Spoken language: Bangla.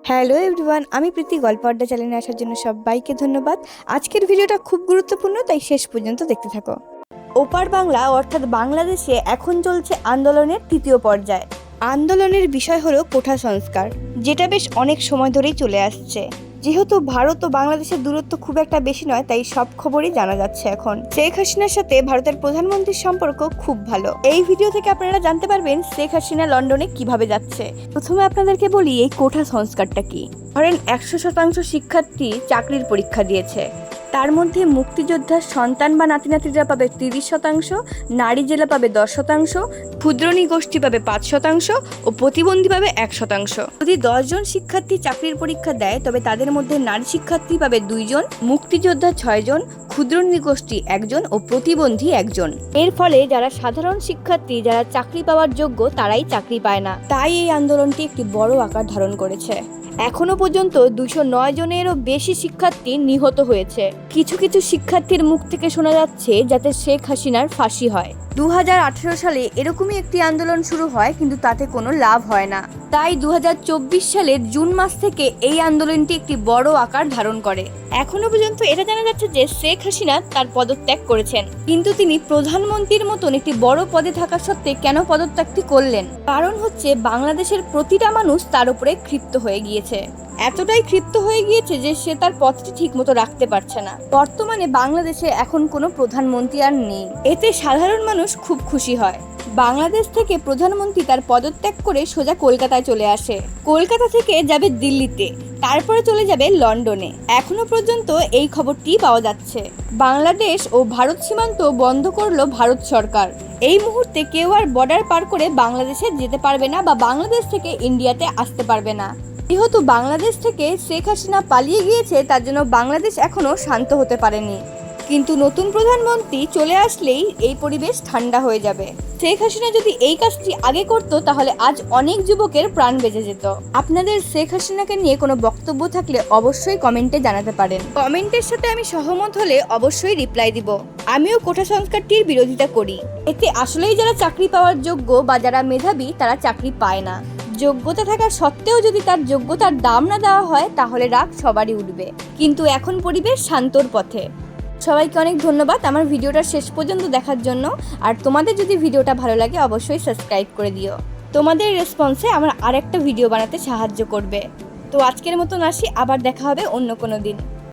হ্যালো এভরিওয়ান, আমি প্রীতি গল্প আড্ডা চ্যানেলে আসার জন্য সবাইকে ধন্যবাদ। আজকের ভিডিওটা খুব গুরুত্বপূর্ণ, তাই শেষ পর্যন্ত দেখতে থাকো। ওপার বাংলা অর্থাৎ বাংলাদেশে এখন চলছে আন্দোলনের তৃতীয় পর্যায়। আন্দোলনের বিষয় হলো কোঠা সংস্কার, যেটা বেশ অনেক সময় ধরেই চলে আসছে। যেহেতু ভারত ও বাংলাদেশের দূরত্ব খুব একটা বেশি নয়, তাই সব খবরই জানা যাচ্ছে এখন। শেখ হাসিনার সাথে ভারতের প্রধানমন্ত্রীর সম্পর্ক খুব ভালো। এই ভিডিও থেকে আপনারা জানতে পারবেন শেখ হাসিনা লন্ডনে কিভাবে যাচ্ছে। প্রথমে আপনাদেরকে বলি এই কোঠা সংস্কারটা কি। ধরেন 100% শিক্ষার্থী চাকরির পরীক্ষা দিয়েছে, তার মধ্যে মুক্তিযোদ্ধার সন্তান বা নাতিনাতিরা পাবে 30%, নারী জেলা পাবে 10%, ক্ষুদ্রনী গোষ্ঠী পাবে 5% ও প্রতিবন্ধী পাবে 1%। যদি 10 জন শিক্ষার্থী চাকরির পরীক্ষা দেয়, তবে তাদের মধ্যে নারী শিক্ষার্থী পাবে 2 জন, মুক্তিযোদ্ধা 6 জন, ক্ষুদ্রনী গোষ্ঠী 1 জন ও প্রতিবন্ধী 1 জন। এর ফলে যারা সাধারণ শিক্ষার্থী, যারা চাকরি পাওয়ার যোগ্য, তারাই চাকরি পায় না। তাই এই আন্দোলনটি একটি বড় আকার ধারণ করেছে। এখনো পর্যন্ত 209 জনেরও বেশি শিক্ষার্থী নিহত হয়েছে। কিছু কিছু শিক্ষার্থীর মুখ থেকে শোনা যাচ্ছে যাতে শেখ হাসিনার ফাঁসি হয়। 2018 সালে এরকমই একটি আন্দোলন শুরু হয়, কিন্তু তাতে কোনো লাভ হয় না। তাই 2024 সালের জুন মাস থেকে এই আন্দোলনটি একটি বড় আকার ধারণ করে। এখনো পর্যন্ত এটা জানা যাচ্ছে যে শেখ হাসিনা তার পদত্যাগ করেছেন, কিন্তু তিনি প্রধানমন্ত্রীর মতন একটি বড় পদে থাকা সত্ত্বে কেন পদত্যাগটি করলেন? কারণ হচ্ছে বাংলাদেশের প্রতিটা মানুষ তার উপরে ক্ষিপ্ত হয়ে গিয়েছে। এতটাই ক্ষিপ্ত হয়ে গিয়েছে যে সে তার পথটি ঠিক মতো রাখতে পারছে না। বর্তমানে বাংলাদেশে এখন কোনো প্রধানমন্ত্রী আর নেই, এতে সাধারণ মানুষ খুব খুশি হয়। বাংলাদেশ থেকে প্রধানমন্ত্রী তার পদত্যাগ করে সোজা কলকাতায় চলে আসে, কলকাতা থেকে যাবে দিল্লিতে, তারপরে চলে যাবে লন্ডনে। এখনো পর্যন্ত এই খবরটি পাওয়া যাচ্ছে। বাংলাদেশ ও ভারত সীমান্ত বন্ধ করলো ভারত সরকার। এই মুহূর্তে কেউ আর বর্ডার পার করে বাংলাদেশে যেতে পারবে না বা বাংলাদেশ থেকে ইন্ডিয়াতে আসতে পারবে না। যেহেতু বাংলাদেশ থেকে শেখ হাসিনা পালিয়ে গিয়েছে, তার জন্য বাংলাদেশ এখনো শান্ত হতে পারেনি। কিন্তু নতুন প্রধানমন্ত্রী চলে আসলেই এই পরিবেশ ঠান্ডা হয়ে যাবে। শেখ হাসিনা যদি এই কাজটি আগে করত, তাহলে আজ অনেক যুবকের প্রাণ বেঁচে যেত। আপনাদের শেখ হাসিনাকে নিয়ে কোনো বক্তব্য থাকলে অবশ্যই কমেন্টে জানাতে পারেন। কমেন্টের সাথে আমি সহমত হলে অবশ্যই রিপ্লাই দিব। আমিও কোঠা সংস্কারটির বিরোধিতা করি। এতে আসলেই যারা চাকরি পাওয়ার যোগ্য বা যারা মেধাবী, তারা চাকরি পায় না। যোগ্যতা থাকা সত্ত্বেও যদি তার যোগ্যতার দাম না দেওয়া হয়, তাহলে রাগ সবারই উঠবে। কিন্তু এখন পরিবেশ শান্তর পথে। সবাইকে অনেক ধন্যবাদ আমার ভিডিওটা শেষ পর্যন্ত দেখার জন্য। আর তোমাদের যদি ভিডিওটা ভালো লাগে, অবশ্যই সাবস্ক্রাইব করে দিও। তোমাদের রেসপন্সে আমার আরেকটা ভিডিও বানাতে সাহায্য করবে। তো আজকের মতন আসি, আবার দেখা হবে অন্য কোনো দিন।